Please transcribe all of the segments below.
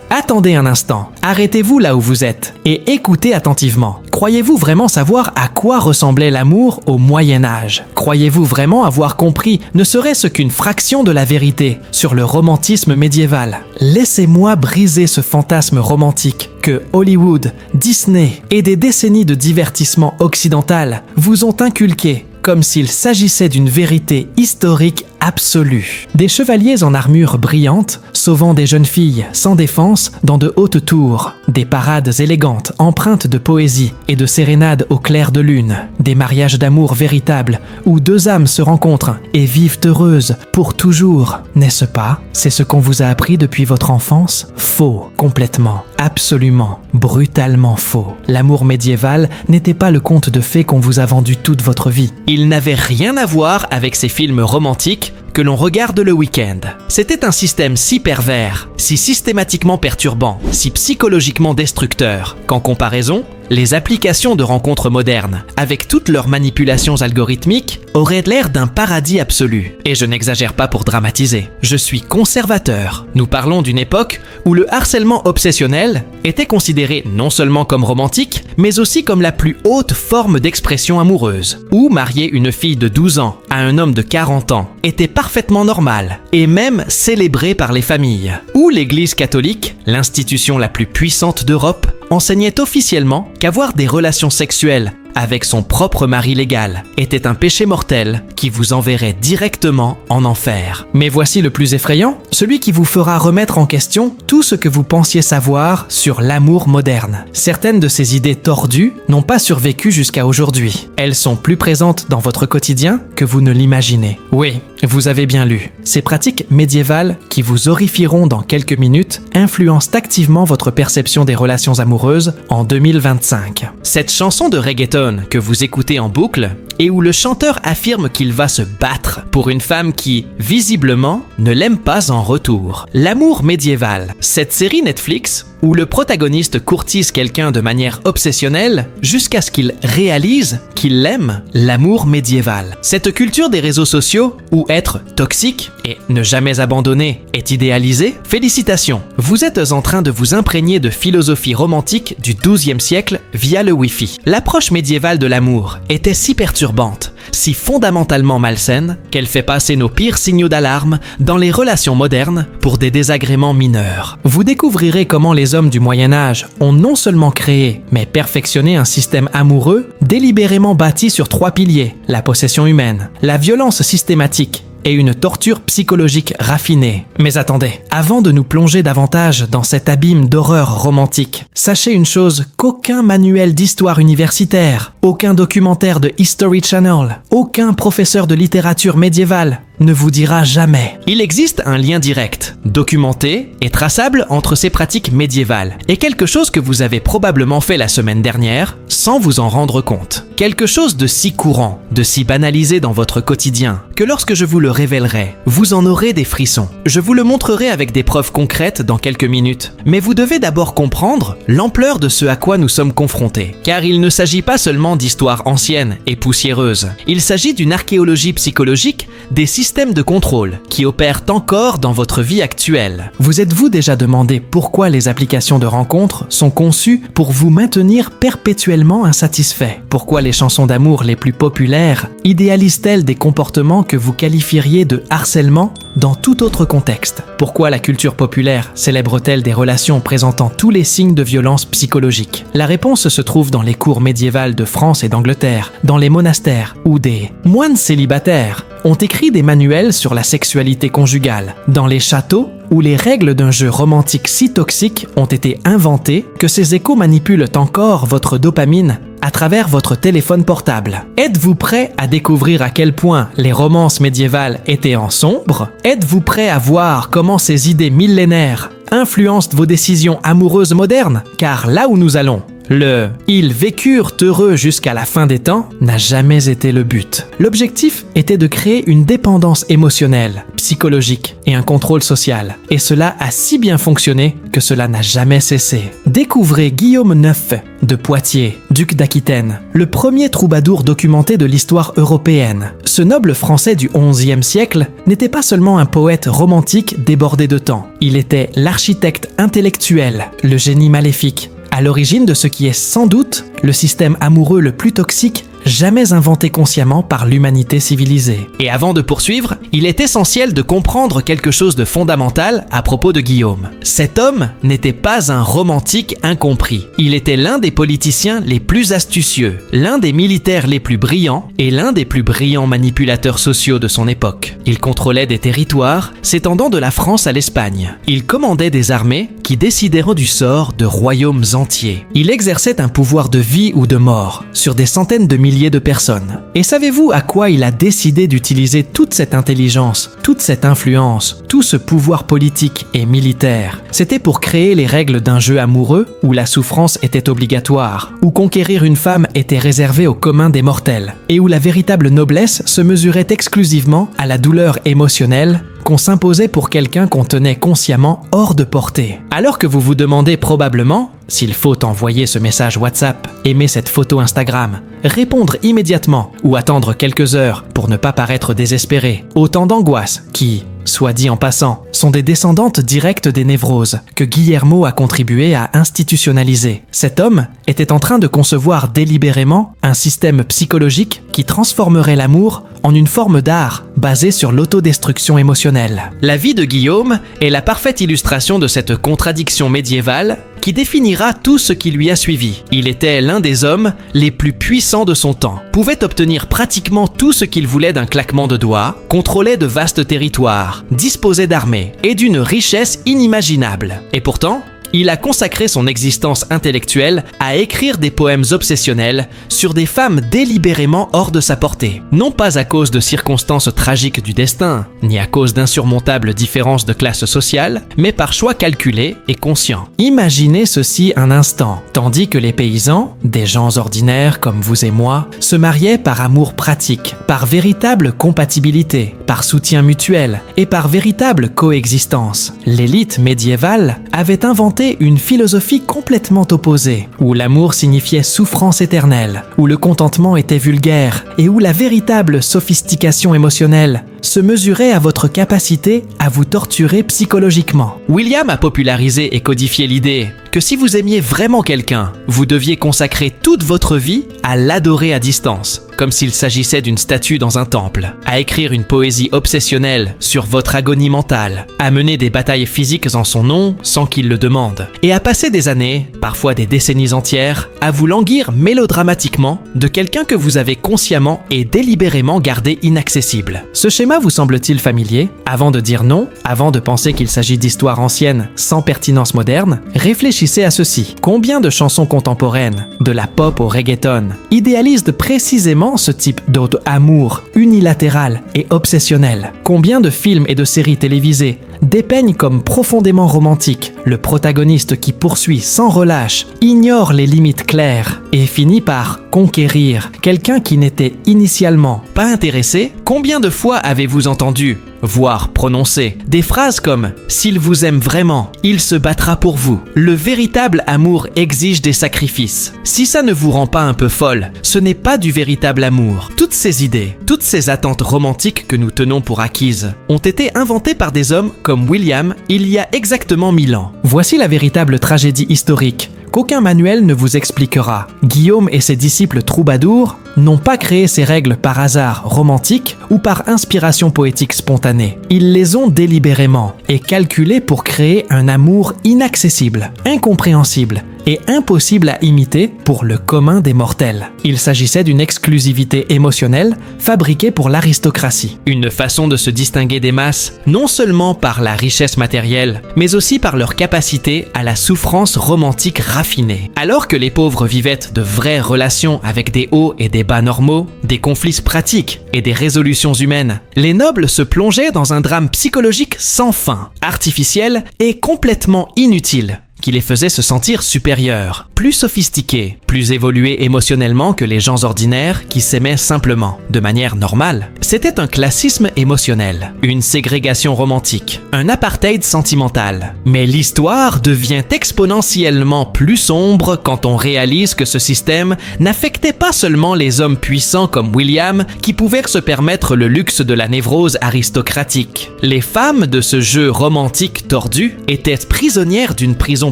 Attendez un instant, arrêtez-vous là où vous êtes et écoutez attentivement. Croyez-vous vraiment savoir à quoi ressemblait l'amour au Moyen-Âge? Croyez-vous vraiment avoir compris ne serait-ce qu'une fraction de la vérité sur le romantisme médiéval? Laissez-moi briser ce fantasme romantique que Hollywood, Disney et des décennies de divertissement occidental vous ont inculqué comme s'il s'agissait d'une vérité historique absolue. Des chevaliers en armure brillante sauvant des jeunes filles sans défense dans de hautes tours, des parades élégantes empreintes de poésie et de sérénades au clair de lune, des mariages d'amour véritables où deux âmes se rencontrent et vivent heureuses pour toujours, n'est-ce pas? C'est ce qu'on vous a appris depuis votre enfance? Faux, complètement, absolument, brutalement faux. L'amour médiéval n'était pas le conte de fées qu'on vous a vendu toute votre vie. Il n'avait rien à voir avec ces films romantiques que l'on regarde le week-end. C'était un système si pervers, si systématiquement perturbant, si psychologiquement destructeur, qu'en comparaison, les applications de rencontres modernes, avec toutes leurs manipulations algorithmiques, auraient l'air d'un paradis absolu. Et je n'exagère pas pour dramatiser. Je suis conservateur. Nous parlons d'une époque où le harcèlement obsessionnel était considéré non seulement comme romantique, mais aussi comme la plus haute forme d'expression amoureuse, où marier une fille de 12 ans à un homme de 40 ans était parfaitement normal, et même célébré par les familles, où l'Église catholique, l'institution la plus puissante d'Europe, enseignait officiellement qu'avoir des relations sexuelles avec son propre mari légal était un péché mortel qui vous enverrait directement en enfer. Mais voici le plus effrayant, celui qui vous fera remettre en question tout ce que vous pensiez savoir sur l'amour moderne. Certaines de ces idées tordues n'ont pas survécu jusqu'à aujourd'hui. Elles sont plus présentes dans votre quotidien que vous ne l'imaginez. Oui, vous avez bien lu. Ces pratiques médiévales qui vous horrifieront dans quelques minutes influencent activement votre perception des relations amoureuses en 2025. Cette chanson de reggaeton que vous écoutez en boucle et où le chanteur affirme qu'il va se battre pour une femme qui, visiblement, ne l'aime pas en retour. L'amour médiéval, cette série Netflix où le protagoniste courtise quelqu'un de manière obsessionnelle jusqu'à ce qu'il réalise qu'il l'aime, l'amour médiéval. Cette culture des réseaux sociaux où être toxique et ne jamais abandonner est idéalisé, félicitations, vous êtes en train de vous imprégner de philosophie romantique du XIIe siècle via le Wi-Fi. L'approche médiévale de l'amour était si perturbante, si fondamentalement malsaine, qu'elle fait passer nos pires signaux d'alarme dans les relations modernes pour des désagréments mineurs. Vous découvrirez comment les hommes du Moyen-Âge ont non seulement créé, mais perfectionné un système amoureux délibérément bâti sur 3 piliers, la possession humaine, la violence systématique et une torture psychologique raffinée. Mais attendez, avant de nous plonger davantage dans cet abîme d'horreur romantique, sachez une chose qu'aucun manuel d'histoire universitaire, aucun documentaire de History Channel, aucun professeur de littérature médiévale ne vous dira jamais. Il existe un lien direct, documenté et traçable entre ces pratiques médiévales et quelque chose que vous avez probablement fait la semaine dernière sans vous en rendre compte. Quelque chose de si courant, de si banalisé dans votre quotidien que lorsque je vous le révélerai, vous en aurez des frissons. Je vous le montrerai avec des preuves concrètes dans quelques minutes, mais vous devez d'abord comprendre l'ampleur de ce à quoi nous sommes confrontés. Car il ne s'agit pas seulement d'histoires anciennes et poussiéreuses, il s'agit d'une archéologie psychologique des systèmes de contrôle qui opèrent encore dans votre vie actuelle. Vous êtes-vous déjà demandé pourquoi les applications de rencontres sont conçues pour vous maintenir perpétuellement insatisfait? Pourquoi les chansons d'amour les plus populaires idéalisent-elles des comportements que vous qualifieriez de harcèlement dans tout autre contexte? Pourquoi la culture populaire célèbre-t-elle des relations présentant tous les signes de violence psychologique? La réponse se trouve dans les cours médiévales de France et d'Angleterre, dans les monastères, où des moines célibataires ont écrit des manuels sur la sexualité conjugale, dans les châteaux où les règles d'un jeu romantique si toxiques ont été inventées que ces échos manipulent encore votre dopamine à travers votre téléphone portable. Êtes-vous prêt à découvrir à quel point les romances médiévales étaient en sombre? Êtes-vous prêt à voir comment ces idées millénaires influencent vos décisions amoureuses modernes? Car là où nous allons, Le « ils vécurent heureux jusqu'à la fin des temps » n'a jamais été le but. L'objectif était de créer une dépendance émotionnelle, psychologique et un contrôle social. Et cela a si bien fonctionné que cela n'a jamais cessé. Découvrez Guillaume IX de Poitiers, duc d'Aquitaine, le premier troubadour documenté de l'histoire européenne. Ce noble français du XIe siècle n'était pas seulement un poète romantique débordé de temps. Il était l'architecte intellectuel, le génie maléfique, à l'origine de ce qui est sans doute le système amoureux le plus toxique jamais inventé consciemment par l'humanité civilisée. Et avant de poursuivre, il est essentiel de comprendre quelque chose de fondamental à propos de Guillaume. Cet homme n'était pas un romantique incompris. Il était l'un des politiciens les plus astucieux, l'un des militaires les plus brillants et l'un des plus brillants manipulateurs sociaux de son époque. Il contrôlait des territoires s'étendant de la France à l'Espagne. Il commandait des armées qui décidèrent du sort de royaumes entiers. Il exerçait un pouvoir de vie ou de mort sur des centaines de milliers de personnes. Et savez-vous à quoi il a décidé d'utiliser toute cette intelligence, toute cette influence, tout ce pouvoir politique et militaire? C'était pour créer les règles d'un jeu amoureux où la souffrance était obligatoire, où conquérir une femme était réservé au commun des mortels, et où la véritable noblesse se mesurait exclusivement à la douleur émotionnelle qu'on s'imposait pour quelqu'un qu'on tenait consciemment hors de portée. Alors que vous vous demandez probablement s'il faut envoyer ce message WhatsApp, aimer cette photo Instagram, répondre immédiatement ou attendre quelques heures pour ne pas paraître désespéré, autant d'angoisses qui, soit dit en passant, sont des descendantes directes des névroses que Guillermo a contribué à institutionnaliser. Cet homme était en train de concevoir délibérément un système psychologique qui transformerait l'amour en une forme d'art basée sur l'autodestruction émotionnelle. La vie de Guillaume est la parfaite illustration de cette contradiction médiévale qui définira tout ce qui lui a suivi. Il était l'un des hommes les plus puissants de son temps, pouvait obtenir pratiquement tout ce qu'il voulait d'un claquement de doigts, contrôlait de vastes territoires, disposait d'armées et d'une richesse inimaginable. Et pourtant, il a consacré son existence intellectuelle à écrire des poèmes obsessionnels sur des femmes délibérément hors de sa portée. Non pas à cause de circonstances tragiques du destin, ni à cause d'insurmontables différences de classe sociale, mais par choix calculé et conscient. Imaginez ceci un instant. Tandis que les paysans, des gens ordinaires comme vous et moi, se mariaient par amour pratique, par véritable compatibilité, par soutien mutuel et par véritable coexistence, l'élite médiévale avait inventé une philosophie complètement opposée, où l'amour signifiait souffrance éternelle, où le contentement était vulgaire et où la véritable sophistication émotionnelle se mesurait à votre capacité à vous torturer psychologiquement. William a popularisé et codifié l'idée que si vous aimiez vraiment quelqu'un, vous deviez consacrer toute votre vie à l'adorer à distance, comme s'il s'agissait d'une statue dans un temple, à écrire une poésie obsessionnelle sur votre agonie mentale, à mener des batailles physiques en son nom sans qu'il le demande, et à passer des années, parfois des décennies entières, à vous languir mélodramatiquement de quelqu'un que vous avez consciemment et délibérément gardé inaccessible. Ce schéma vous semble-t-il familier? Avant de dire non, avant de penser qu'il s'agit d'histoires anciennes sans pertinence moderne, réfléchissez à ceci. Combien de chansons contemporaines, de la pop au reggaeton, idéalisent précisément ce type d'amour unilatéral et obsessionnel? Combien de films et de séries télévisées dépeignent comme profondément romantique le protagoniste qui poursuit sans relâche, ignore les limites claires et finit par conquérir quelqu'un qui n'était initialement pas intéressé? Combien de fois avez-vous entendu, voire prononcé, des phrases comme « S'il vous aime vraiment, il se battra pour vous ». Le véritable amour exige des sacrifices. Si ça ne vous rend pas un peu folle, ce n'est pas du véritable amour. Toutes ces idées, toutes ces attentes romantiques que nous tenons pour acquises, ont été inventées par des hommes comme William il y a exactement 1000 ans. Voici la véritable tragédie historique qu'aucun manuel ne vous expliquera. Guillaume et ses disciples troubadours n'ont pas créé ces règles par hasard romantique ou par inspiration poétique spontanée. Ils les ont délibérément et calculées pour créer un amour inaccessible, incompréhensible et impossible à imiter pour le commun des mortels. Il s'agissait d'une exclusivité émotionnelle fabriquée pour l'aristocratie. Une façon de se distinguer des masses, non seulement par la richesse matérielle, mais aussi par leur capacité à la souffrance romantique raffinée. Alors que les pauvres vivaient de vraies relations avec des hauts et des bas normaux, des conflits pratiques et des résolutions humaines, les nobles se plongeaient dans un drame psychologique sans fin, artificiel et complètement inutile, qui les faisait se sentir supérieurs, plus sophistiqués, plus évolués émotionnellement que les gens ordinaires qui s'aimaient simplement, de manière normale. C'était un classisme émotionnel, une ségrégation romantique, un apartheid sentimental. Mais l'histoire devient exponentiellement plus sombre quand on réalise que ce système n'affectait pas seulement les hommes puissants comme William qui pouvaient se permettre le luxe de la névrose aristocratique. Les femmes de ce jeu romantique tordu étaient prisonnières d'une prison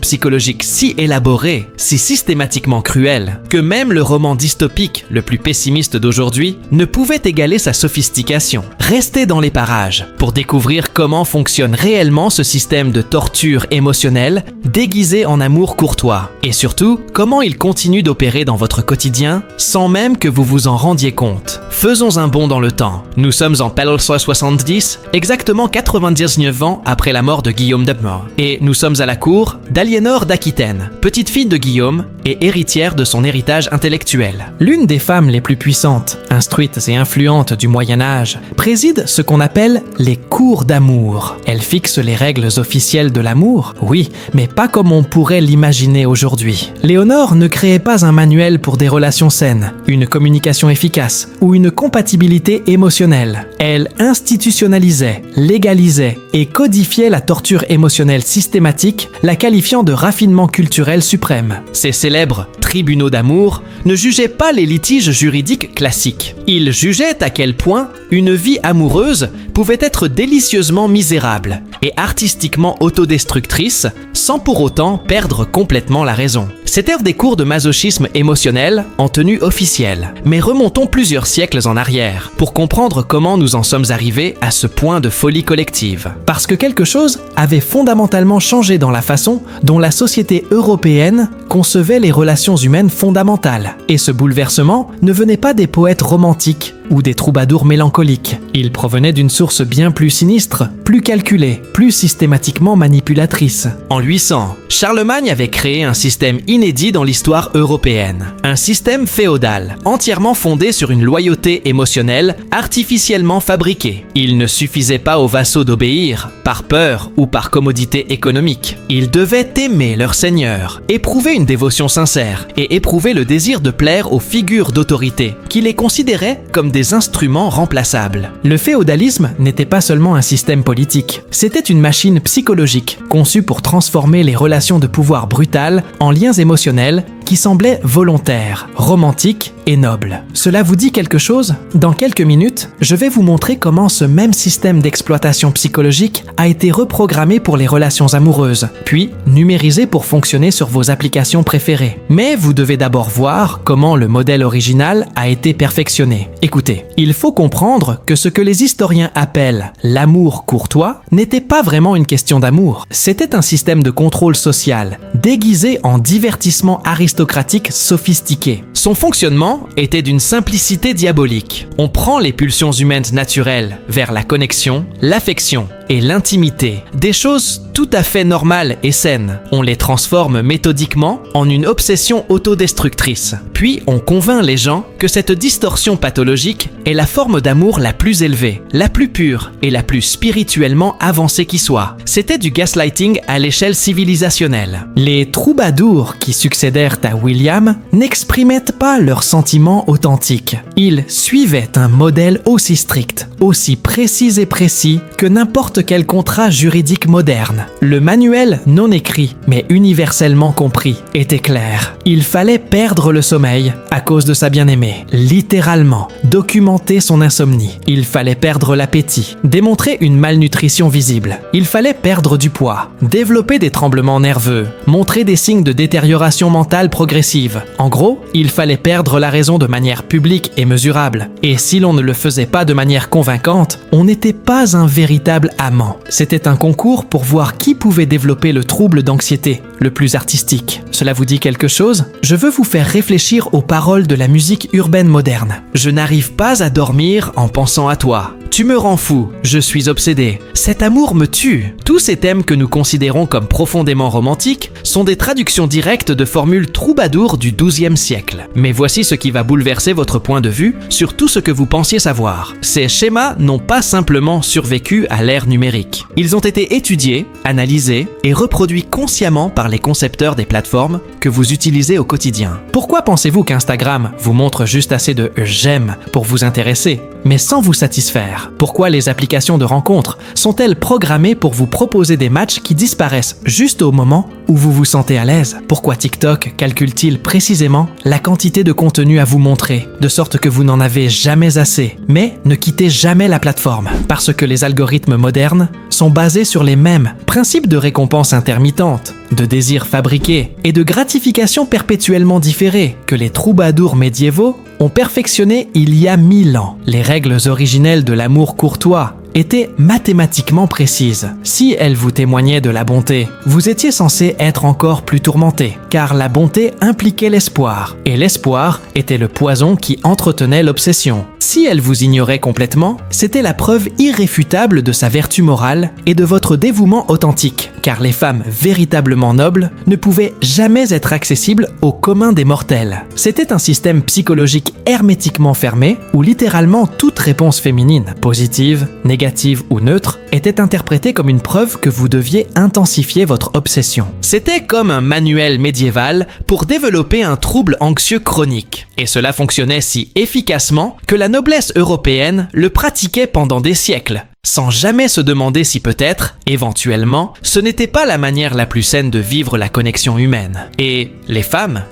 psychologique si élaborée, si systématiquement cruelle, que même le roman dystopique le plus pessimiste d'aujourd'hui ne pouvait égaler sa sophistication. Restez dans les parages pour découvrir comment fonctionne réellement ce système de torture émotionnelle déguisé en amour courtois, et surtout comment il continue d'opérer dans votre quotidien sans même que vous vous en rendiez compte. Faisons un bond dans le temps. Nous sommes en Palois 70, exactement 99 ans après la mort de Guillaume d'Upmore, et nous sommes à la cour d'Aliénor d'Aquitaine, petite fille de Guillaume et héritière de son héritage intellectuel. L'une des femmes les plus puissantes, instruites et influentes du Moyen-Âge, préside ce qu'on appelle les cours d'amour. Elle fixe les règles officielles de l'amour, oui, mais pas comme on pourrait l'imaginer aujourd'hui. Léonore ne créait pas un manuel pour des relations saines, une communication efficace ou une compatibilité émotionnelle. Elle institutionnalisait, légalisait et codifiait la torture émotionnelle systématique, la qualifiant de raffinement culturel suprême. Ces célèbres tribunaux d'amour ne jugeaient pas les litiges juridiques classiques. Ils jugeaient à quel point une vie amoureuse pouvait être délicieusement misérable et artistiquement autodestructrice sans pour autant perdre complètement la raison. C'étaient des cours de masochisme émotionnel en tenue officielle. Mais remontons plusieurs siècles en arrière pour comprendre comment nous en sommes arrivés à ce point de folie collective. Parce que quelque chose avait fondamentalement changé dans la façon dont la société européenne concevait les relations humaines fondamentales. Et ce bouleversement ne venait pas des poètes romantiques ou des troubadours mélancoliques. Il provenait d'une source bien plus sinistre, plus calculée, plus systématiquement manipulatrice. En 800, Charlemagne avait créé un système inédit dans l'histoire européenne. Un système féodal, entièrement fondé sur une loyauté émotionnelle artificiellement fabriquée. Il ne suffisait pas aux vassaux d'obéir, par peur ou par commodité économique. Ils devaient aimer leur seigneur, éprouver une dévotion sincère et éprouver le désir de plaire aux figures d'autorité, qui les considéraient comme des instruments remplaçables. Le féodalisme n'était pas seulement un système politique, c'était une machine psychologique conçue pour transformer les relations de pouvoir brutales en liens émotionnels qui semblaient volontaires, romantiques et nobles. Cela vous dit quelque chose? Dans quelques minutes, je vais vous montrer comment ce même système d'exploitation psychologique a été reprogrammé pour les relations amoureuses, puis numérisé pour fonctionner sur vos applications préférées. Mais vous devez d'abord voir comment le modèle original a été perfectionné. Écoutez, il faut comprendre que ce que les historiens appellent l'amour courtois n'était pas vraiment une question d'amour. C'était un système de contrôle social, déguisé en divertissement aristocratique sophistiqué. Son fonctionnement était d'une simplicité diabolique. On prend les pulsions humaines naturelles vers la connexion, l'affection et l'intimité, des choses tout à fait normales et saines. On les transforme méthodiquement en une obsession autodestructrice. Puis on convainc les gens que cette distorsion pathologique est la forme d'amour la plus élevée, la plus pure et la plus spirituellement avancée qui soit. C'était du gaslighting à l'échelle civilisationnelle. Les troubadours qui succédèrent à William n'exprimaient pas leurs sentiments authentiques. Ils suivaient un modèle aussi strict, aussi précis et précis que n'importe quel contrat juridique moderne. Le manuel non écrit, mais universellement compris, était clair. Il fallait perdre le sommeil à cause de sa bien-aimée, littéralement, documenter son insomnie. Il fallait perdre l'appétit, démontrer une malnutrition visible. Il fallait perdre du poids, développer des tremblements nerveux, montrer des signes de détérioration mentale progressive. En gros, il fallait perdre la raison de manière publique et mesurable. Et si l'on ne le faisait pas de manière convaincante, on n'était pas un véritable amant. C'était un concours pour voir qui pouvait développer le trouble d'anxiété le plus artistique. Cela vous dit quelque chose? Je veux vous faire réfléchir aux paroles de la musique urbaine moderne. Je n'arrive pas à dormir en pensant à toi. Tu me rends fou, je suis obsédé, cet amour me tue. Tous ces thèmes que nous considérons comme profondément romantiques sont des traductions directes de formules troubadours du XIIe siècle. Mais voici ce qui va bouleverser votre point de vue sur tout ce que vous pensiez savoir. Ces schémas n'ont pas simplement survécu à l'ère numérique. Ils ont été étudiés, analysés et reproduits consciemment par les concepteurs des plateformes que vous utilisez au quotidien. Pourquoi pensez-vous qu'Instagram vous montre juste assez de « j'aime » pour vous intéresser, mais sans vous satisfaire? Pourquoi les applications de rencontres sont-elles programmées pour vous proposer des matchs qui disparaissent juste au moment où vous vous sentez à l'aise? Pourquoi TikTok calcule-t-il précisément la quantité de contenu à vous montrer, de sorte que vous n'en avez jamais assez, mais ne quittez jamais la plateforme? Parce que les algorithmes modernes sont basés sur les mêmes principes de récompense intermittente, de désir fabriqué et de gratification perpétuellement différée que les troubadours médiévaux ont perfectionné il y a 1000 ans. Les règles originelles de l'amour courtois étaient mathématiquement précises. Si elles vous témoignaient de la bonté, vous étiez censé être encore plus tourmenté, car la bonté impliquait l'espoir, et l'espoir était le poison qui entretenait l'obsession. Si elles vous ignoraient complètement, c'était la preuve irréfutable de sa vertu morale et de votre dévouement authentique, car les femmes véritablement nobles ne pouvaient jamais être accessibles au commun des mortels. C'était un système psychologique hermétiquement fermé, où littéralement toute réponse féminine, positive, négative ou neutre, était interprétée comme une preuve que vous deviez intensifier votre obsession. C'était comme un manuel médiéval pour développer un trouble anxieux chronique. Et cela fonctionnait si efficacement que la noblesse européenne le pratiquait pendant des siècles, sans jamais se demander si peut-être, éventuellement, ce n'était pas la manière la plus saine de vivre la connexion humaine. Et les femmes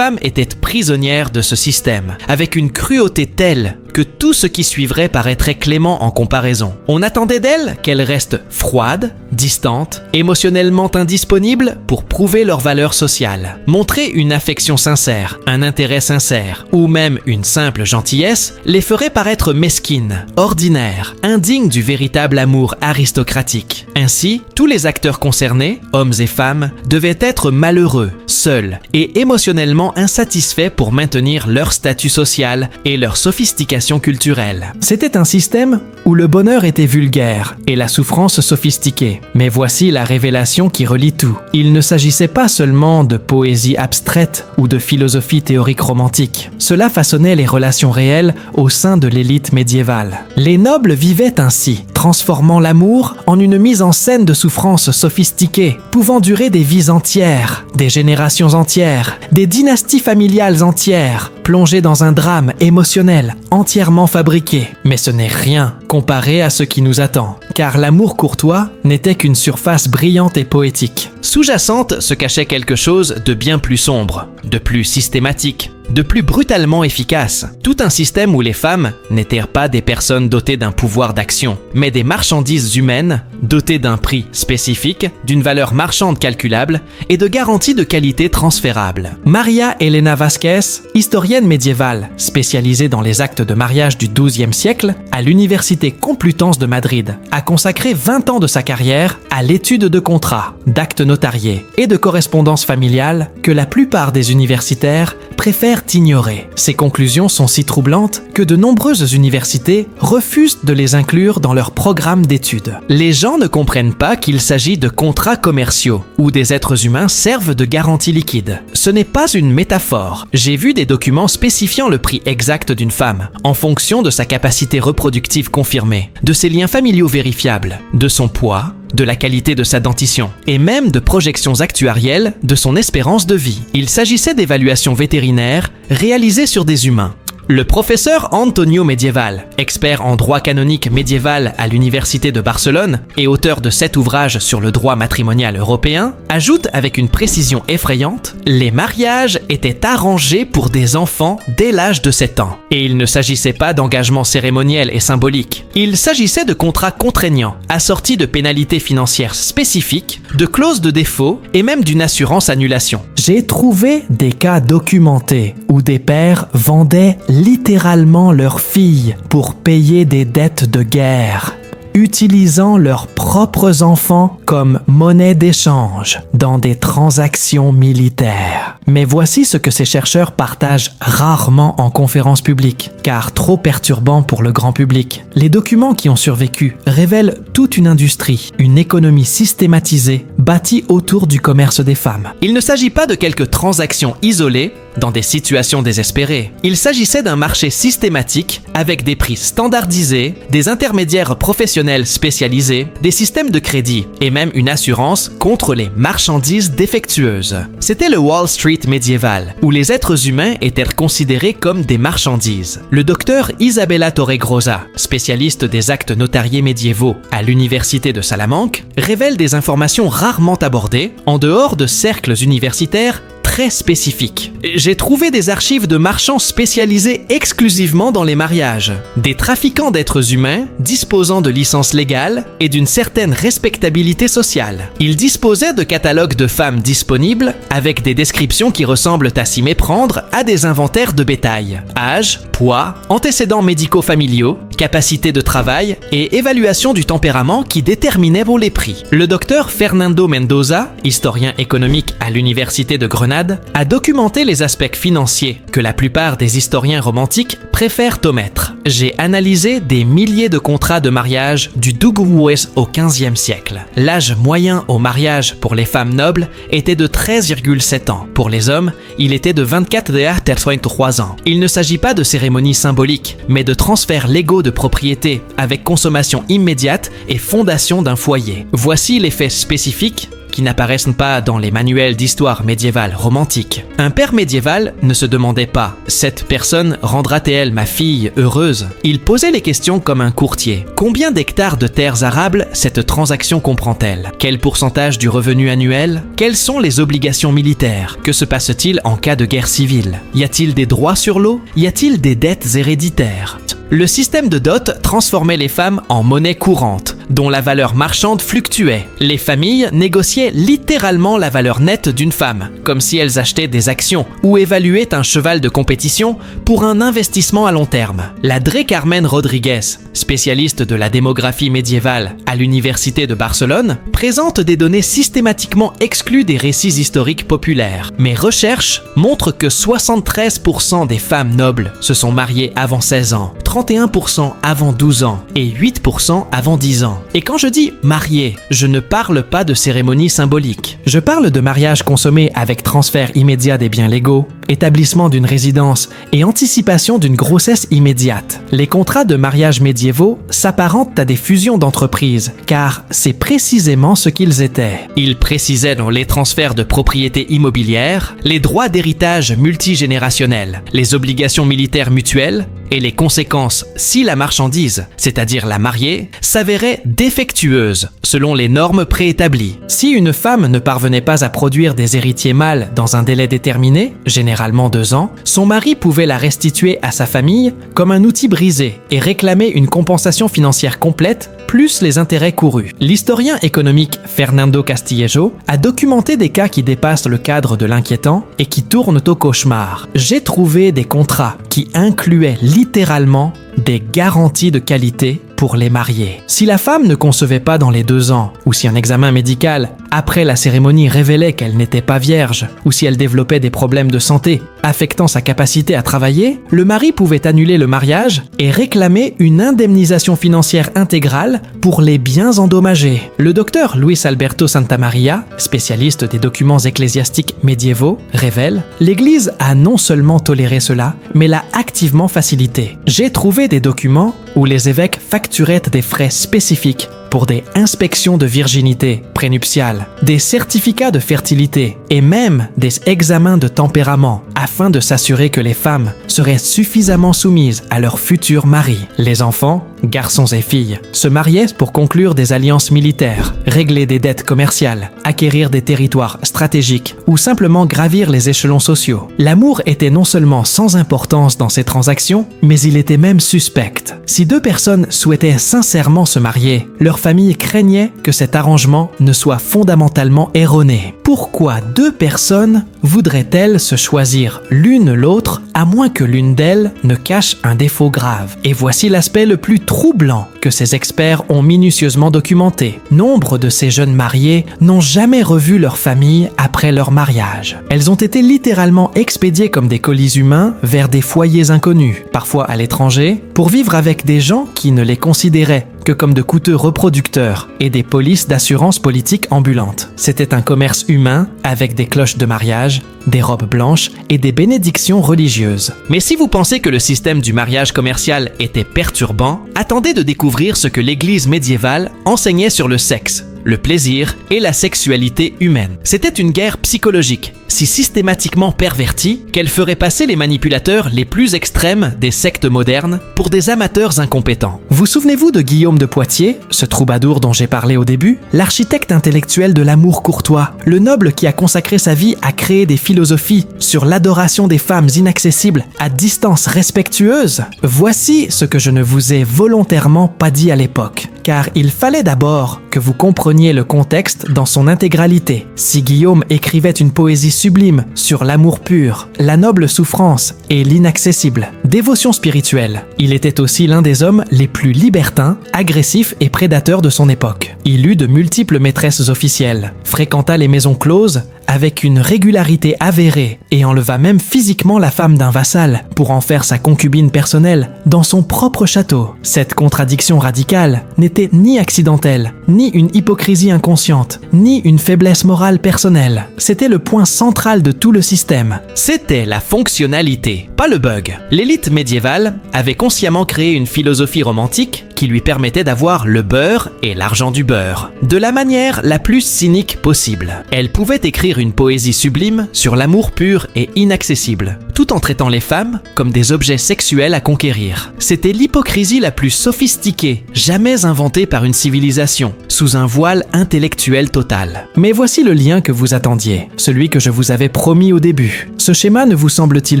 étaient prisonnières de ce système, avec une cruauté telle que tout ce qui suivrait paraîtrait clément en comparaison. On attendait d'elles qu'elles restent froides, distantes, émotionnellement indisponibles pour prouver leur valeur sociale. Montrer une affection sincère, un intérêt sincère, ou même une simple gentillesse, les ferait paraître mesquines, ordinaires, indignes du véritable amour aristocratique. Ainsi, tous les acteurs concernés, hommes et femmes, devaient être malheureux, seuls et émotionnellement insatisfaits pour maintenir leur statut social et leur sophistication culturelle. C'était un système où le bonheur était vulgaire et la souffrance sophistiquée. Mais voici la révélation qui relie tout. Il ne s'agissait pas seulement de poésie abstraite ou de philosophie théorique romantique. Cela façonnait les relations réelles au sein de l'élite médiévale. Les nobles vivaient ainsi, transformant l'amour en une mise en scène de souffrances sophistiquées, pouvant durer des vies entières, des générations entières, des dynasties familiales entières, plongées dans un drame émotionnel entièrement fabriqué. Mais ce n'est rien comparé à ce qui nous attend, car l'amour courtois n'était qu'une surface brillante et poétique. Sous-jacente se cachait quelque chose de bien plus sombre, de plus systématique, de plus brutalement efficace. Tout un système où les femmes n'étaient pas des personnes dotées d'un pouvoir d'action, mais des marchandises humaines dotées d'un prix spécifique, d'une valeur marchande calculable et de garanties de qualité transférables. Maria Elena Vázquez, historienne médiévale spécialisée dans les actes de mariage du XIIe siècle à l'Université Complutense de Madrid, a consacré 20 ans de sa carrière à l'étude de contrats, d'actes notariés et de correspondances familiales que la plupart des universitaires préfèrent ignorer. Ces conclusions sont si troublantes que de nombreuses universités refusent de les inclure dans leur programme d'études. Les gens ne comprennent pas qu'il s'agit de contrats commerciaux où des êtres humains servent de garantie liquide. Ce n'est pas une métaphore. J'ai vu des documents spécifiant le prix exact d'une femme en fonction de sa capacité reproductive confirmée, de ses liens familiaux vérifiables, de son poids, de la qualité de sa dentition et même de projections actuarielles de son espérance de vie. Il s'agissait d'évaluations vétérinaires réalisées sur des humains. Le professeur Antonio Medieval, expert en droit canonique médiéval à l'Université de Barcelone et auteur de 7 ouvrages sur le droit matrimonial européen, ajoute avec une précision effrayante « Les mariages étaient arrangés pour des enfants dès l'âge de 7 ans. Et il ne s'agissait pas d'engagements cérémoniels et symboliques. Il s'agissait de contrats contraignants, assortis de pénalités financières spécifiques, de clauses de défaut et même d'une assurance annulation. J'ai trouvé des cas documentés où des pères vendaient littéralement leurs filles pour payer des dettes de guerre. utilisant leurs propres enfants comme monnaie d'échange dans des transactions militaires. Mais voici ce que ces chercheurs partagent rarement en conférences publiques, car trop perturbant pour le grand public. Les documents qui ont survécu révèlent toute une industrie, une économie systématisée bâtie autour du commerce des femmes. Il ne s'agit pas de quelques transactions isolées dans des situations désespérées. Il s'agissait d'un marché systématique avec des prix standardisés, des intermédiaires professionnels spécialisés, des systèmes de crédit et même une assurance contre les marchandises défectueuses. C'était le Wall Street médiéval, où les êtres humains étaient considérés comme des marchandises. Le docteur Isabella Torregrosa, spécialiste des actes notariés médiévaux à l'université de Salamanque, révèle des informations rarement abordées en dehors de cercles universitaires très spécifiques. J'ai trouvé des archives de marchands spécialisés exclusivement dans les mariages, des trafiquants d'êtres humains disposant de licences légales et d'une certaine respectabilité sociale. Ils disposaient de catalogues de femmes disponibles avec des descriptions qui ressemblent à s'y méprendre à des inventaires de bétail. Âge, poids, antécédents médicaux familiaux, capacité de travail et évaluation du tempérament qui déterminaient les prix. Le docteur Fernando Mendoza, historien économique à l'université de Grenade, a documenté les aspects financiers que la plupart des historiens romantiques préfèrent omettre. J'ai analysé des milliers de contrats de mariage du Duguwes au XVe siècle. L'âge moyen au mariage pour les femmes nobles était de 13,7 ans. Pour les hommes, il était de 24,3 ans. Il ne s'agit pas de cérémonies symboliques, mais de transferts légaux de propriété avec consommation immédiate et fondation d'un foyer. Voici les faits spécifiques qui n'apparaissent pas dans les manuels d'histoire médiévale romantique. Un père médiéval ne se demandait pas « Cette personne rendra-t-elle ma fille heureuse ?» Il posait les questions comme un courtier. Combien d'hectares de terres arables cette transaction comprend-elle? Quel pourcentage du revenu annuel? Quelles sont les obligations militaires? Que se passe-t-il en cas de guerre civile? Y a-t-il des droits sur l'eau? Y a-t-il des dettes héréditaires? Le système de dot transformait les femmes en monnaie courante, dont la valeur marchande fluctuait. Les familles négociaient littéralement la valeur nette d'une femme, comme si elles achetaient des actions ou évaluaient un cheval de compétition pour un investissement à long terme. La Dre Carmen Rodriguez, spécialiste de la démographie médiévale à l'université de Barcelone, présente des données systématiquement exclues des récits historiques populaires. Mes recherches montrent que 73% des femmes nobles se sont mariées avant 16 ans, 31% avant 12 ans et 8% avant 10 ans. Et quand je dis marié, je ne parle pas de cérémonie symbolique. Je parle de mariage consommé avec transfert immédiat des biens légaux, établissement d'une résidence et anticipation d'une grossesse immédiate. Les contrats de mariage médiévaux s'apparentent à des fusions d'entreprises, car c'est précisément ce qu'ils étaient. Ils précisaient dans les transferts de propriété immobilière, les droits d'héritage multigénérationnels, les obligations militaires mutuelles et les conséquences si la marchandise, c'est-à-dire la mariée, s'avérait défectueuse selon les normes préétablies. Si une femme ne parvenait pas à produire des héritiers mâles dans un délai déterminé, généralement 2 ans, son mari pouvait la restituer à sa famille comme un outil brisé et réclamer une compensation financière complète plus les intérêts courus. L'historien économique Fernando Castillejo a documenté des cas qui dépassent le cadre de l'inquiétant et qui tournent au cauchemar. J'ai trouvé des contrats qui incluaient littéralement des garanties de qualité pour les mariés. Si la femme ne concevait pas dans les 2 ans, ou si un examen médical après la cérémonie révélait qu'elle n'était pas vierge, ou si elle développait des problèmes de santé affectant sa capacité à travailler, le mari pouvait annuler le mariage et réclamer une indemnisation financière intégrale pour les biens endommagés. Le docteur Luis Alberto Santamaria, spécialiste des documents ecclésiastiques médiévaux, révèle « L'Église a non seulement toléré cela, mais l'a activement facilité. J'ai trouvé des documents où les évêques facturaient des frais spécifiques pour des inspections de virginité prénuptiale, des certificats de fertilité et même des examens de tempérament afin de s'assurer que les femmes seraient suffisamment soumises à leur futur mari. Les enfants, garçons et filles, se mariaient pour conclure des alliances militaires, régler des dettes commerciales, acquérir des territoires stratégiques ou simplement gravir les échelons sociaux. L'amour était non seulement sans importance dans ces transactions, mais il était même suspect. Si 2 personnes souhaitaient sincèrement se marier, leur famille craignait que cet arrangement ne soit fondamentalement erroné. Pourquoi deux personnes voudraient-elles se choisir l'une l'autre à moins que l'une d'elles ne cache un défaut grave? Et voici l'aspect le plus troublant que ces experts ont minutieusement documenté. Nombre de ces jeunes mariées n'ont jamais revu leur famille après leur mariage. Elles ont été littéralement expédiées comme des colis humains vers des foyers inconnus, parfois à l'étranger, pour vivre avec des gens qui ne les considéraient que comme de coûteux reproducteurs et des polices d'assurance politique ambulantes. C'était un commerce humain avec des cloches de mariage, des robes blanches et des bénédictions religieuses. Mais si vous pensez que le système du mariage commercial était perturbant, attendez de découvrir ce que l'Église médiévale enseignait sur le sexe, le plaisir et la sexualité humaine. C'était une guerre psychologique, si systématiquement pervertie qu'elle ferait passer les manipulateurs les plus extrêmes des sectes modernes pour des amateurs incompétents. Vous souvenez-vous de Guillaume de Poitiers, ce troubadour dont j'ai parlé au début, l'architecte intellectuel de l'amour courtois, le noble qui a consacré sa vie à créer des philosophies sur l'adoration des femmes inaccessibles à distance respectueuse? Voici ce que je ne vous ai volontairement pas dit à l'époque, car il fallait d'abord que vous compreniez le contexte dans son intégralité. Si Guillaume écrivait une poésie sublime sur l'amour pur, la noble souffrance et l'inaccessible dévotion spirituelle, il était aussi l'un des hommes les plus libertins, agressifs et prédateurs de son époque. Il eut de multiples maîtresses officielles, fréquenta les maisons closes avec une régularité avérée et enleva même physiquement la femme d'un vassal pour en faire sa concubine personnelle dans son propre château. Cette contradiction radicale n'était ni accidentelle, ni une hypocrisie inconsciente, ni une faiblesse morale personnelle. C'était le point central de tout le système. C'était la fonctionnalité, pas le bug. L'élite médiévale avait consciemment créé une philosophie romantique qui lui permettait d'avoir le beurre et l'argent du beurre, de la manière la plus cynique possible. Elle pouvait écrire une poésie sublime sur l'amour pur et inaccessible, tout en traitant les femmes comme des objets sexuels à conquérir. C'était l'hypocrisie la plus sophistiquée, jamais inventée par une civilisation, sous un voile intellectuel total. Mais voici le lien que vous attendiez, celui que je vous avais promis au début. Ce schéma ne vous semble-t-il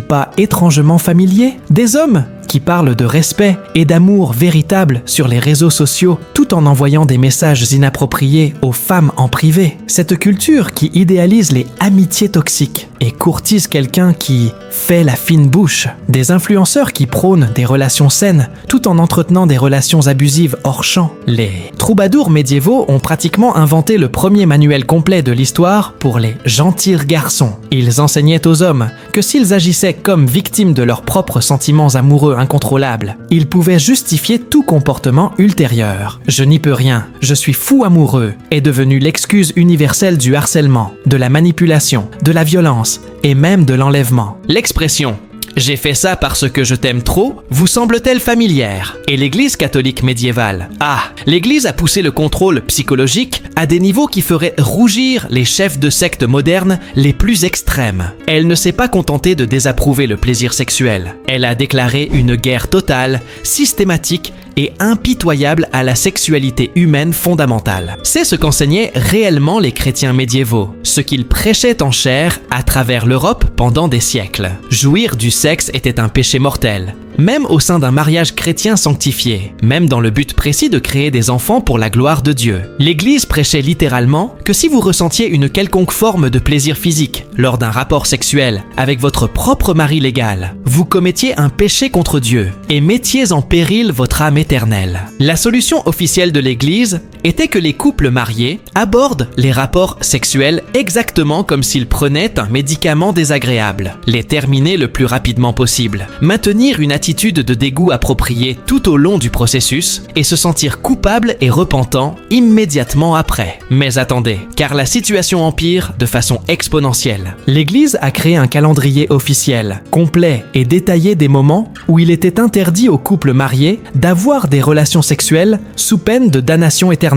pas étrangement familier? Des hommes qui parlent de respect et d'amour véritable sur les réseaux sociaux tout en envoyant des messages inappropriés aux femmes en privé. Cette culture qui idéalise les amitiés toxiques et courtise quelqu'un qui fait la fine bouche. Des influenceurs qui prônent des relations saines tout en entretenant des relations abusives hors champ. Les troubadours médiévaux ont pratiquement inventé le premier manuel complet de l'histoire pour les gentils garçons. Ils enseignaient aux hommes que s'ils agissaient comme victimes de leurs propres sentiments amoureux incontrôlables, ils pouvaient justifier tout comportement ultérieur. Je n'y peux rien, je suis fou amoureux est devenu l'excuse universelle du harcèlement, de la manipulation, de la violence et même de l'enlèvement. L'expression « j'ai fait ça parce que je t'aime trop » vous semble-t-elle familière? Et l'Église catholique médiévale? Ah, l'Église a poussé le contrôle psychologique à des niveaux qui feraient rougir les chefs de sectes modernes les plus extrêmes. Elle ne s'est pas contentée de désapprouver le plaisir sexuel. Elle a déclaré une guerre totale, systématique et impitoyable à la sexualité humaine fondamentale. C'est ce qu'enseignaient réellement les chrétiens médiévaux, ce qu'ils prêchaient en chair à travers l'Europe pendant des siècles. Jouir du sexe était un péché mortel, même au sein d'un mariage chrétien sanctifié, même dans le but précis de créer des enfants pour la gloire de Dieu. L'Église prêchait littéralement que si vous ressentiez une quelconque forme de plaisir physique lors d'un rapport sexuel avec votre propre mari légal, vous commettiez un péché contre Dieu et mettiez en péril votre âme éternelle. La solution officielle de l'Église était que les couples mariés abordent les rapports sexuels exactement comme s'ils prenaient un médicament désagréable, les terminer le plus rapidement possible, maintenir une attitude de dégoût appropriée tout au long du processus et se sentir coupable et repentant immédiatement après. Mais attendez, car la situation empire de façon exponentielle. L'Église a créé un calendrier officiel, complet et détaillé des moments où il était interdit aux couples mariés d'avoir des relations sexuelles sous peine de damnation éternelle.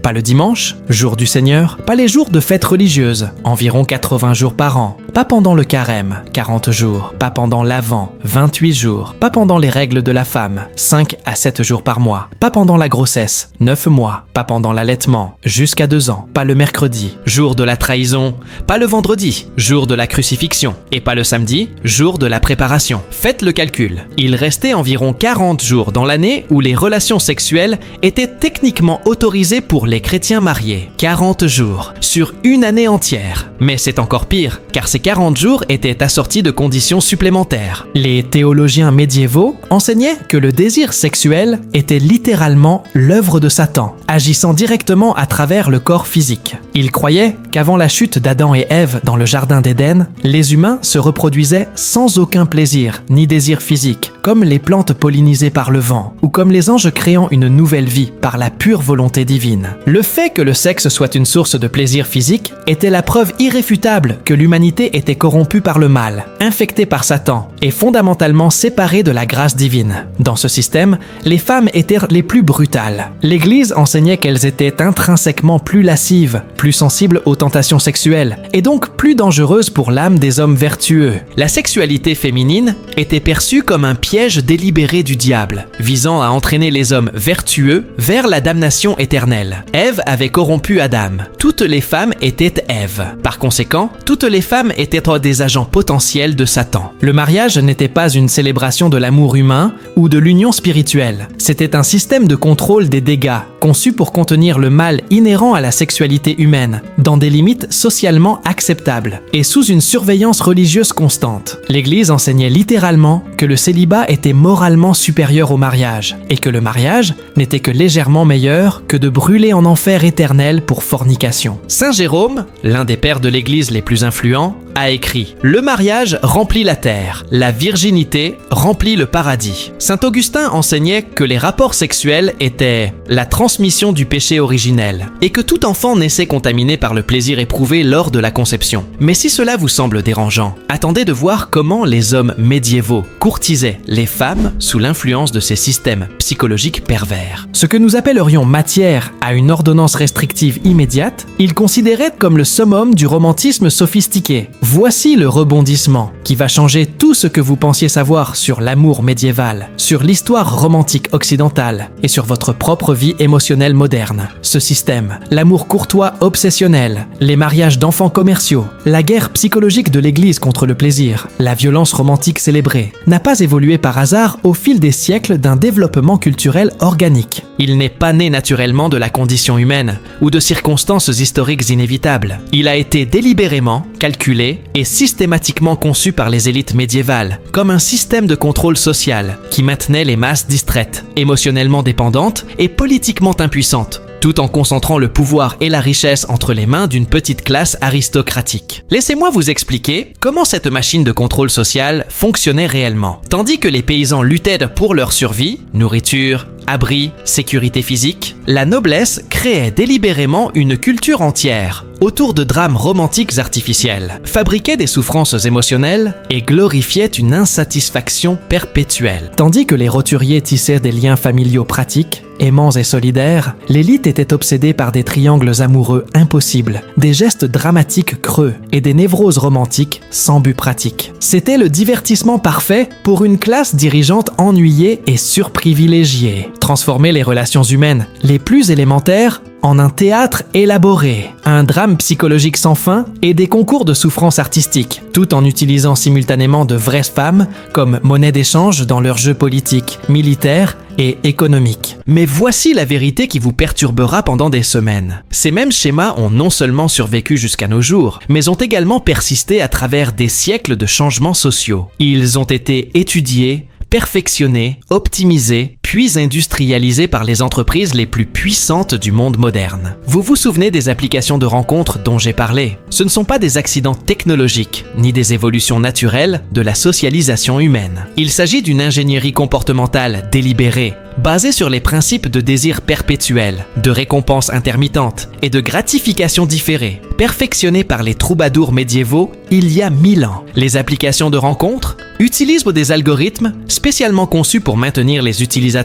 Pas le dimanche, jour du Seigneur, pas les jours de fêtes religieuses, environ 80 jours par an, pas pendant le carême, 40 jours, pas pendant l'Avent, 28 jours, pas pendant les règles de la femme, 5 à 7 jours par mois, pas pendant la grossesse, 9 mois, pas pendant l'allaitement, jusqu'à 2 ans, pas le mercredi, jour de la trahison, pas le vendredi, jour de la crucifixion, et pas le samedi, jour de la préparation. Faites le calcul. Il restait environ 40 jours dans l'année où les relations sexuelles étaient techniquement autorisées autorisé pour les chrétiens mariés, 40 jours, sur une année entière. Mais c'est encore pire, car ces 40 jours étaient assortis de conditions supplémentaires. Les théologiens médiévaux enseignaient que le désir sexuel était littéralement l'œuvre de Satan, agissant directement à travers le corps physique. Ils croyaient qu'avant la chute d'Adam et Ève dans le jardin d'Éden, les humains se reproduisaient sans aucun plaisir ni désir physique, comme les plantes pollinisées par le vent, ou comme les anges créant une nouvelle vie par la pure volonté divine. Le fait que le sexe soit une source de plaisir physique était la preuve irréfutable que l'humanité était corrompue par le mal, infectée par Satan, et fondamentalement séparée de la grâce divine. Dans ce système, les femmes étaient les plus brutales. L'Église enseignait qu'elles étaient intrinsèquement plus lascives, plus sensibles aux tentations sexuelles, et donc plus dangereuses pour l'âme des hommes vertueux. La sexualité féminine était perçue comme un piège délibéré du diable, visant à entraîner les hommes vertueux vers la damnation éternelle. Ève avait corrompu Adam. Toutes les femmes étaient Ève. Par conséquent, toutes les femmes étaient des agents potentiels de Satan. Le mariage n'était pas une célébration de l'amour humain ou de l'union spirituelle. C'était un système de contrôle des dégâts, conçu pour contenir le mal inhérent à la sexualité humaine, dans des limites socialement acceptables, et sous une surveillance religieuse constante. L'Église enseignait littéralement que le célibat était moralement supérieur au mariage, et que le mariage n'était que légèrement meilleur que de brûler en enfer éternel pour fornication. Saint Jérôme, l'un des pères de l'Église les plus influents, a écrit « Le mariage remplit la terre, la virginité remplit le paradis ». Saint Augustin enseignait que les rapports sexuels étaient la transmission du péché originel, et que tout enfant naissait contaminé par le plaisir éprouvé lors de la conception. Mais si cela vous semble dérangeant, attendez de voir comment les hommes médiévaux courtisaient les femmes sous l'influence de ces systèmes psychologiques pervers. Ce que nous appellerions matière à une ordonnance restrictive immédiate, ils considéraient comme le summum du romantisme sophistiqué. Voici le rebondissement qui va changer tout ce que vous pensiez savoir sur l'amour médiéval, sur l'histoire romantique occidentale et sur votre propre vie émotionnelle moderne. Ce système, l'amour courtois obsessionnel, les mariages d'enfants commerciaux, la guerre psychologique de l'Église contre le plaisir, la violence romantique célébrée, n'a pas évolué par hasard au fil des siècles d'un développement culturel organique. Il n'est pas né naturellement de la condition humaine ou de circonstances historiques inévitables. Il a été délibérément calculé et systématiquement conçu par les élites médiévales comme un système de contrôle social qui maintenait les masses distraites, émotionnellement dépendantes et politiquement impuissantes, tout en concentrant le pouvoir et la richesse entre les mains d'une petite classe aristocratique. Laissez-moi vous expliquer comment cette machine de contrôle social fonctionnait réellement. Tandis que les paysans luttaient pour leur survie, nourriture, abri, sécurité physique, la noblesse créait délibérément une culture entière autour de drames romantiques artificiels, fabriquait des souffrances émotionnelles et glorifiait une insatisfaction perpétuelle. Tandis que les roturiers tissaient des liens familiaux pratiques, aimants et solidaires, l'élite était obsédée par des triangles amoureux impossibles, des gestes dramatiques creux et des névroses romantiques sans but pratique. C'était le divertissement parfait pour une classe dirigeante ennuyée et surprivilégiée. Transformer les relations humaines les plus élémentaires en un théâtre élaboré, un drame psychologique sans fin et des concours de souffrance artistique, tout en utilisant simultanément de vraies femmes comme monnaie d'échange dans leurs jeux politiques, militaires et économiques. Mais voici la vérité qui vous perturbera pendant des semaines. Ces mêmes schémas ont non seulement survécu jusqu'à nos jours, mais ont également persisté à travers des siècles de changements sociaux. Ils ont été étudiés, perfectionnés, optimisés, puis industrialisés par les entreprises les plus puissantes du monde moderne. Vous vous souvenez des applications de rencontres dont j'ai parlé? Ce ne sont pas des accidents technologiques, ni des évolutions naturelles de la socialisation humaine. Il s'agit d'une ingénierie comportementale délibérée, basée sur les principes de désir perpétuel, de récompense intermittente et de gratification différée, perfectionnés par les troubadours médiévaux il y a 1000 ans. Les applications de rencontres utilisent des algorithmes spécialement conçus pour maintenir les utilisateurs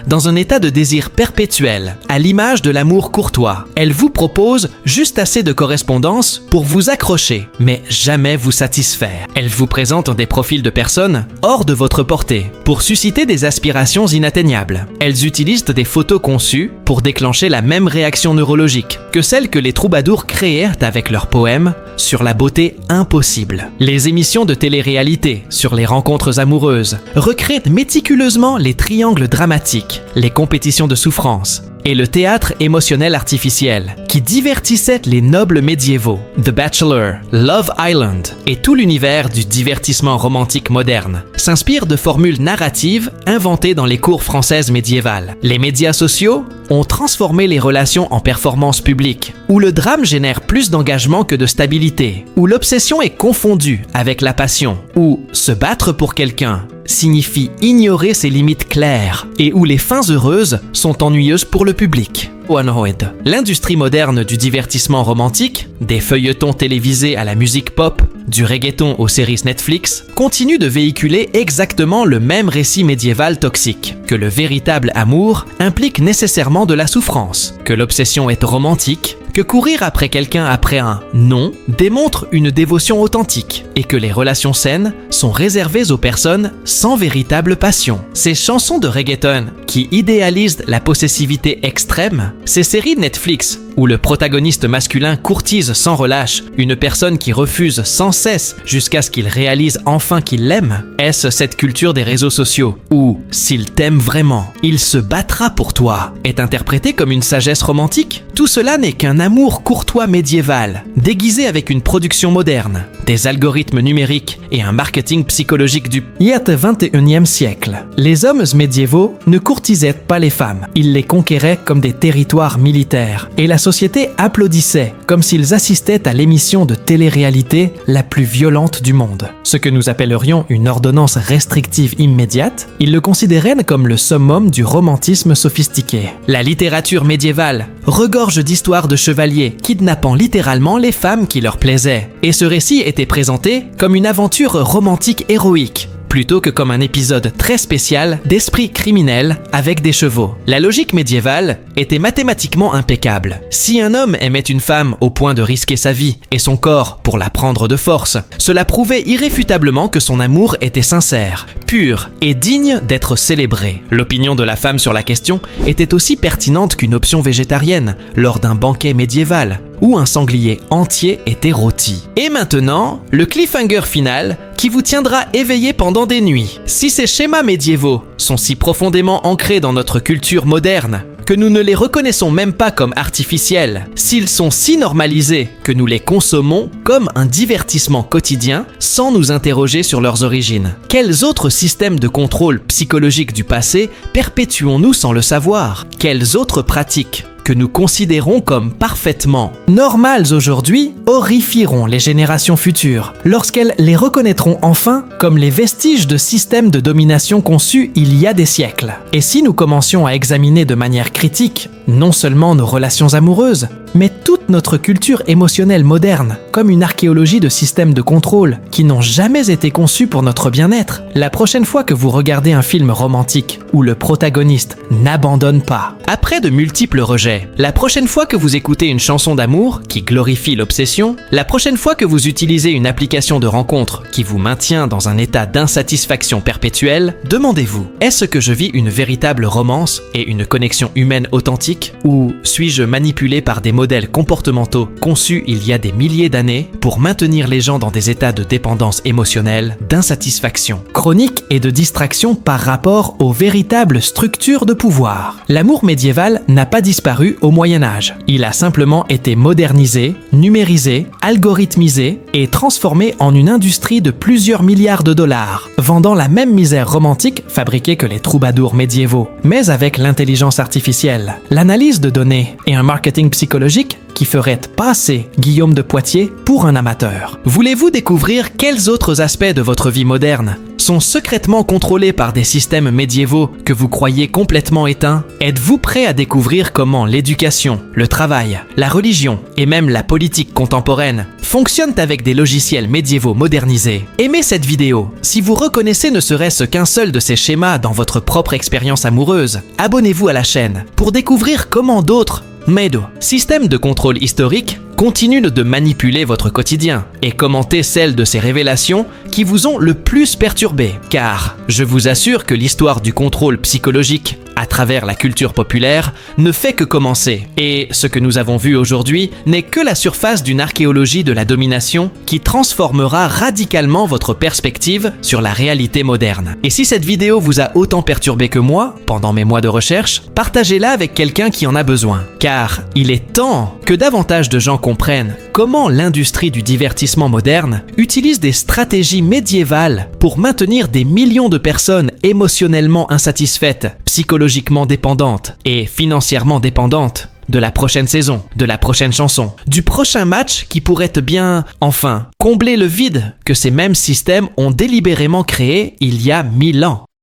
dans un état de désir perpétuel, à l'image de l'amour courtois. Elles vous proposent juste assez de correspondance pour vous accrocher, mais jamais vous satisfaire. Elles vous présentent des profils de personnes hors de votre portée, pour susciter des aspirations inatteignables. Elles utilisent des photos conçues pour déclencher la même réaction neurologique que celle que les troubadours créèrent avec leurs poèmes sur la beauté impossible. Les émissions de télé-réalité sur les rencontres amoureuses recréent méticuleusement les triangles dramatique, les compétitions de souffrance et le théâtre émotionnel artificiel qui divertissait les nobles médiévaux, The Bachelor, Love Island et tout l'univers du divertissement romantique moderne, s'inspire de formules narratives inventées dans les cours françaises médiévales. Les médias sociaux ont transformé les relations en performances publiques, où le drame génère plus d'engagement que de stabilité, où l'obsession est confondue avec la passion, où se battre pour quelqu'un signifie ignorer ses limites claires et où les fins heureuses sont ennuyeuses pour le public. L'industrie moderne du divertissement romantique, des feuilletons télévisés à la musique pop, du reggaeton aux séries Netflix, continue de véhiculer exactement le même récit médiéval toxique, que le véritable amour implique nécessairement de la souffrance, que l'obsession est romantique, que courir après quelqu'un après un non démontre une dévotion authentique et que les relations saines sont réservées aux personnes sans véritable passion. Ces chansons de reggaeton qui idéalisent la possessivité extrême, ces séries Netflix où le protagoniste masculin courtise sans relâche une personne qui refuse sans cesse jusqu'à ce qu'il réalise enfin qu'il l'aime, est-ce cette culture des réseaux sociaux où, s'il t'aime vraiment, il se battra pour toi, est interprété comme une sagesse romantique? Tout cela n'est qu'un amour courtois médiéval, déguisé avec une production moderne, des algorithmes numériques et un marketing psychologique du XXIe siècle. Les hommes médiévaux ne courtisaient pas les femmes, ils les conquéraient comme des territoires militaires, et la société applaudissait comme s'ils assistaient à l'émission de télé-réalité la plus violente du monde. Ce que nous appellerions une ordonnance restrictive immédiate, ils le considéraient comme le summum du romantisme sophistiqué. La littérature médiévale regorge d'histoires de chevaliers kidnappant littéralement les femmes qui leur plaisaient, et ce récit était présenté comme une aventure romantique héroïque, plutôt que comme un épisode très spécial d'esprit criminel avec des chevaux. La logique médiévale était mathématiquement impeccable. Si un homme aimait une femme au point de risquer sa vie et son corps pour la prendre de force, cela prouvait irréfutablement que son amour était sincère, pur et digne d'être célébré. L'opinion de la femme sur la question était aussi pertinente qu'une option végétarienne lors d'un banquet médiéval, où un sanglier entier était rôti. Et maintenant, le cliffhanger final qui vous tiendra éveillé pendant des nuits. Si ces schémas médiévaux sont si profondément ancrés dans notre culture moderne que nous ne les reconnaissons même pas comme artificiels, s'ils sont si normalisés que nous les consommons comme un divertissement quotidien sans nous interroger sur leurs origines, quels autres systèmes de contrôle psychologique du passé perpétuons-nous sans le savoir? Quelles autres pratiques que nous considérons comme parfaitement normales aujourd'hui horrifieront les générations futures lorsqu'elles les reconnaîtront enfin comme les vestiges de systèmes de domination conçus il y a des siècles. Et si nous commencions à examiner de manière critique non seulement nos relations amoureuses, mais toute notre culture émotionnelle moderne comme une archéologie de systèmes de contrôle qui n'ont jamais été conçus pour notre bien-être, la prochaine fois que vous regardez un film romantique où le protagoniste n'abandonne pas, après de multiples rejets, la prochaine fois que vous écoutez une chanson d'amour qui glorifie l'obsession, la prochaine fois que vous utilisez une application de rencontre qui vous maintient dans un état d'insatisfaction perpétuelle, demandez-vous, est-ce que je vis une véritable romance et une connexion humaine authentique, ou suis-je manipulé par des modèles comportementaux conçus il y a des milliers d'années pour maintenir les gens dans des états de dépendance émotionnelle, d'insatisfaction chronique et de distraction par rapport aux véritables structures de pouvoir? L'amour médiéval n'a pas disparu au Moyen-Âge. Il a simplement été modernisé, numérisé, algorithmisé et transformé en une industrie de plusieurs milliards de dollars, vendant la même misère romantique fabriquée que les troubadours médiévaux, mais avec l'intelligence artificielle, l'analyse de données et un marketing psychologique qui ferait passer Guillaume de Poitiers pour un amateur. Voulez-vous découvrir quels autres aspects de votre vie moderne sont secrètement contrôlés par des systèmes médiévaux que vous croyez complètement éteints? Êtes-vous prêt à découvrir comment l'éducation, le travail, la religion et même la politique contemporaine fonctionnent avec des logiciels médiévaux modernisés? Aimez cette vidéo. Si vous reconnaissez ne serait-ce qu'un seul de ces schémas dans votre propre expérience amoureuse, abonnez-vous à la chaîne pour découvrir comment d'autres systèmes de contrôle historique continuent de manipuler votre quotidien et commentez celles de ces révélations qui vous ont le plus perturbé, car je vous assure que l'histoire du contrôle psychologique à travers la culture populaire ne fait que commencer. Et ce que nous avons vu aujourd'hui n'est que la surface d'une archéologie de la domination qui transformera radicalement votre perspective sur la réalité moderne. Et si cette vidéo vous a autant perturbé que moi, pendant mes mois de recherche, partagez-la avec quelqu'un qui en a besoin. Car il est temps que davantage de gens comprennent comment l'industrie du divertissement moderne utilise des stratégies médiévales pour maintenir des millions de personnes émotionnellement insatisfaites, psychologiquement dépendantes et financièrement dépendantes de la prochaine saison, de la prochaine chanson, du prochain match qui pourrait bien, enfin, combler le vide que ces mêmes systèmes ont délibérément créé il y a 1000 ans.